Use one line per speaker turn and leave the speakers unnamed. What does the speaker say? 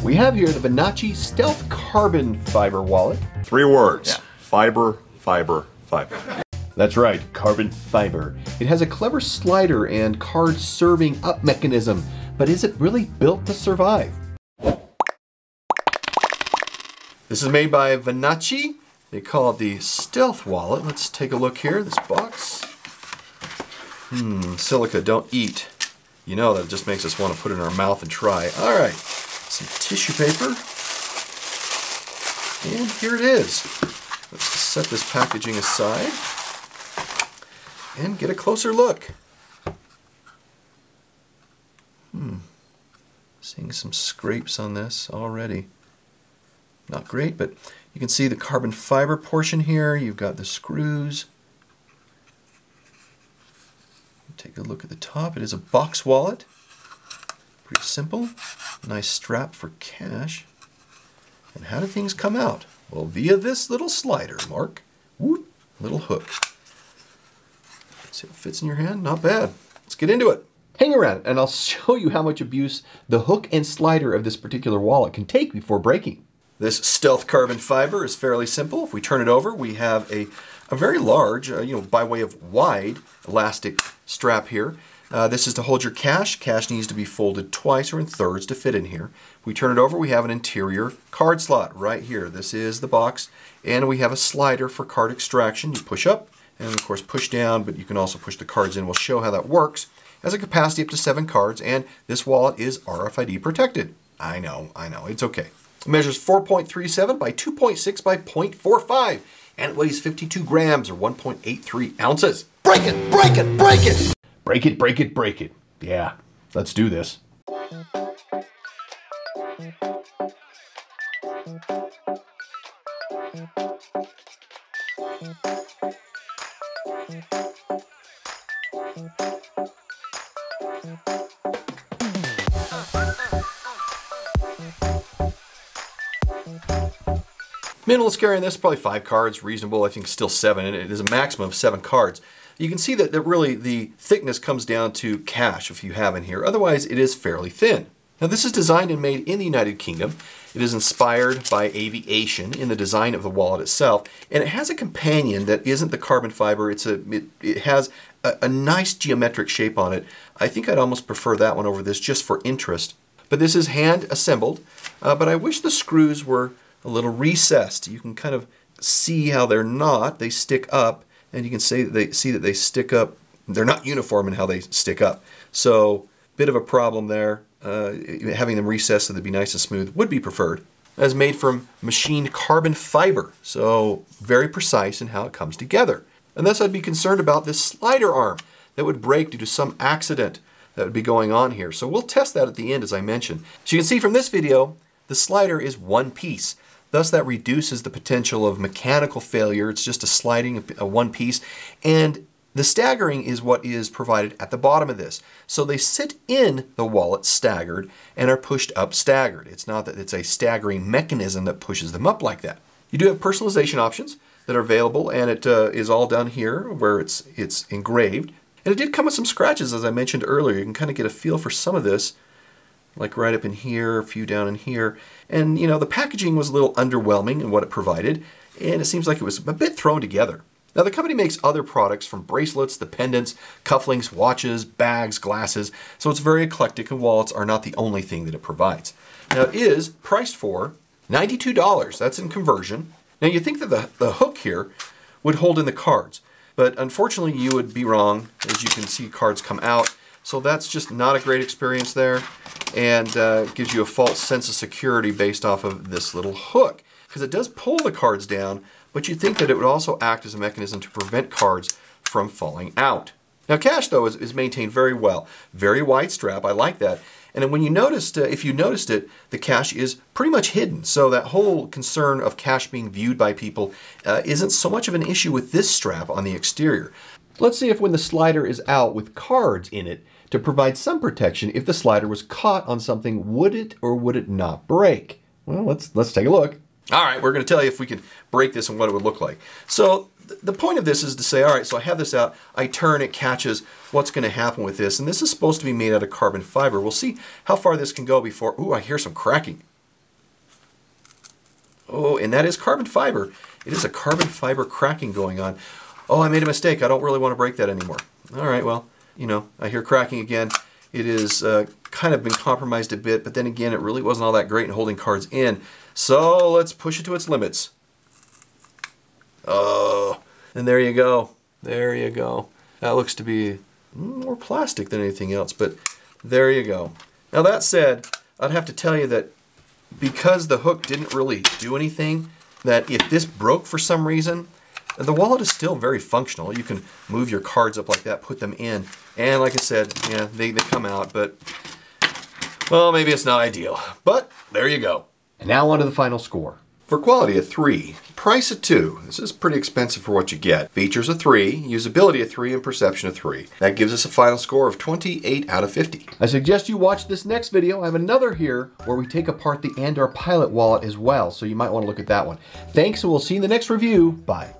We have here the Vanacci Stealth Carbon Fiber Wallet.
3 words.
Yeah.
Fiber, fiber, fiber.
That's right, carbon fiber. It has a clever slider and card serving up mechanism, but is it really built to survive? This is made by Vanacci. They call it the Stealth Wallet. Let's take a look here, this box. Silica, don't eat. You know that just makes us want to put it in our mouth and try. All right, some tissue paper. And here it is. Let's set this packaging aside and get a closer look. Seeing some scrapes on this already. Not great, but you can see the carbon fiber portion here. You've got the screws. Take a look at the top. It is a box wallet. Pretty simple. Nice strap for cash. And how do things come out? Well, via this little slider, Mark. Whoop, little hook. See if it fits in your hand? Not bad. Let's get into it. Hang around and I'll show you how much abuse the hook and slider of this particular wallet can take before breaking. This stealth carbon fiber is fairly simple. If we turn it over, we have a very large, by way of wide elastic strap here. This is to hold your cash. Cash needs to be folded twice or in thirds to fit in here. If we turn it over, we have an interior card slot right here. This is the box, and we have a slider for card extraction. You push up and of course push down, but you can also push the cards in. We'll show how that works. It has a capacity up to 7 cards, and this wallet is RFID protected. I know, it's okay. It measures 4.37 by 2.6 by 0.45, and it weighs 52 grams or 1.83 ounces. Break it, break it, break it! Break it, break it, break it. Yeah, let's do this. Minimalist carrying this, probably 5 cards, reasonable. I think still 7, and it is a maximum of 7 cards. You can see that really the thickness comes down to cash if you have in here. Otherwise, it is fairly thin. Now, this is designed and made in the United Kingdom. It is inspired by aviation in the design of the wallet itself, and it has a companion that isn't the carbon fiber. It has a nice geometric shape on it. I think I'd almost prefer that one over this just for interest. But this is hand assembled, but I wish the screws were a little recessed. You can kind of see how they're not. They stick up, and you can see that they stick up. They're not uniform in how they stick up. So, bit of a problem there. Having them recessed so they'd be nice and smooth would be preferred. It's made from machined carbon fiber, so very precise in how it comes together. And thus I'd be concerned about this slider arm that would break due to some accident that would be going on here. So we'll test that at the end, as I mentioned. So you can see from this video, the slider is one piece. Thus that reduces the potential of mechanical failure. It's just a sliding, a one piece. And the staggering is what is provided at the bottom of this. So they sit in the wallet staggered and are pushed up staggered. It's not that it's a staggering mechanism that pushes them up like that. You do have personalization options that are available, and it is all down here where it's engraved. And it did come with some scratches, as I mentioned earlier. You can kind of get a feel for some of this, like right up in here, a few down in here. And the packaging was a little underwhelming in what it provided, and it seems like it was a bit thrown together. Now the company makes other products from bracelets to pendants, cufflinks, watches, bags, glasses, so it's very eclectic, and wallets are not the only thing that it provides. Now it is priced for $92, that's in conversion. Now you think that the hook here would hold in the cards, but unfortunately you would be wrong. As you can see, cards come out, so that's just not a great experience there, and gives you a false sense of security based off of this little hook, because it does pull the cards down, but you'd think that it would also act as a mechanism to prevent cards from falling out. Now cash, though, is maintained very well. Very wide strap, I like that. And then when you noticed, if you noticed it, the cash is pretty much hidden. So that whole concern of cash being viewed by people isn't so much of an issue with this strap on the exterior. Let's see if when the slider is out with cards in it, to provide some protection, if the slider was caught on something, would it or would it not break? Well, let's take a look. All right, we're going to tell you if we can break this and what it would look like. So the point of this is to say, all right, so I have this out, I turn, it catches, what's going to happen with this? And this is supposed to be made out of carbon fiber. We'll see how far this can go before, ooh, I hear some cracking. Oh, and that is carbon fiber. It is a carbon fiber cracking going on. Oh, I made a mistake. I don't really want to break that anymore. All right, well, you know, I hear cracking again. It is kind of been compromised a bit, but then again, it really wasn't all that great in holding cards in. So let's push it to its limits. Oh, and there you go. There you go. That looks to be more plastic than anything else, but there you go. Now that said, I'd have to tell you that because the hook didn't really do anything, that if this broke for some reason, the wallet is still very functional. You can move your cards up like that, put them in, and like I said, yeah, they come out, but, well, maybe it's not ideal. But there you go. And now on to the final score. For quality, a 3. Price, a 2. This is pretty expensive for what you get. Features, a 3. Usability, a 3. And perception, a 3. That gives us a final score of 28 out of 50. I suggest you watch this next video. I have another here where we take apart the Andor Pilot wallet as well, so you might want to look at that one. Thanks, and we'll see you in the next review. Bye.